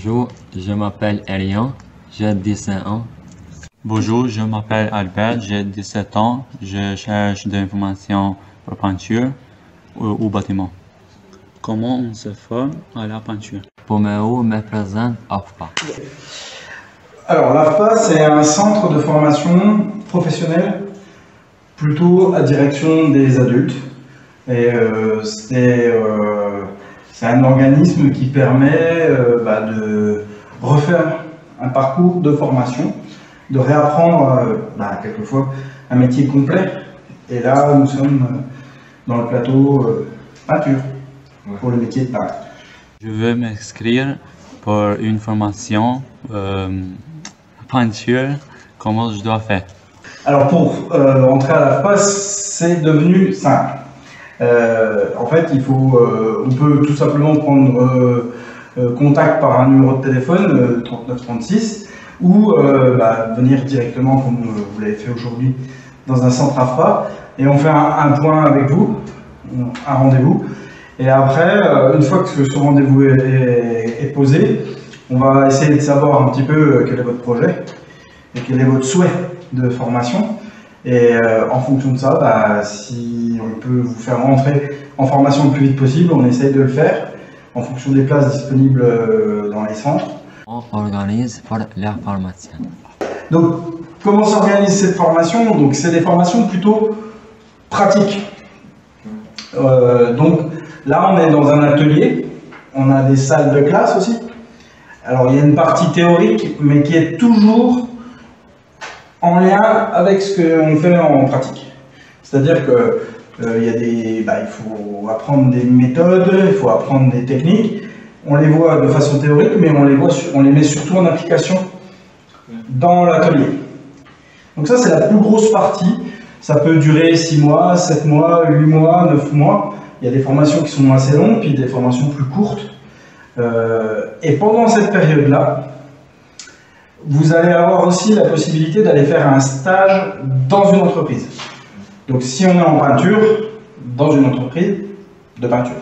Bonjour, je m'appelle Elian, j'ai 17 ans. Bonjour, je m'appelle Albert, j'ai 17 ans, je cherche des informations pour peinture ou bâtiment. Comment on se forme à la peinture? Poméo me présente AFPA. Alors l'AFPA, c'est un centre de formation professionnelle plutôt à direction des adultes. Et c'est un organisme qui permet de refaire un parcours de formation, de réapprendre quelquefois un métier complet. Et là, nous sommes dans le plateau peinture, pour le métier de peintre. Je veux m'inscrire pour une formation peinture. Comment je dois faire? Alors pour entrer à l'AFPA, c'est devenu simple. En fait, on peut tout simplement prendre contact par un numéro de téléphone 3936 ou venir directement comme vous l'avez fait aujourd'hui dans un centre AFPA et on fait un point avec vous, un rendez-vous. Et après, une fois que ce rendez-vous est posé, on va essayer de savoir un petit peu quel est votre projet et quel est votre souhait de formation. Et en fonction de ça, si on peut vous faire rentrer en formation le plus vite possible, on essaye de le faire en fonction des places disponibles dans les centres. On organise pour la formation. Donc, comment s'organise cette formation? Donc, c'est des formations plutôt pratiques. Donc, là, on est dans un atelier, on a des salles de classe aussi. Alors, il y a une partie théorique, mais qui est toujours en lien avec ce qu'on fait en pratique. C'est-à-dire que il faut apprendre des méthodes, il faut apprendre des techniques. On les voit de façon théorique, mais on les met surtout en application dans l'atelier. Donc ça, c'est la plus grosse partie. Ça peut durer 6 mois, 7 mois, 8 mois, 9 mois. Il y a des formations qui sont assez longues, puis des formations plus courtes. Et pendant cette période-là, vous allez avoir aussi la possibilité d'aller faire un stage dans une entreprise. Donc si on est en peinture, dans une entreprise de peinture.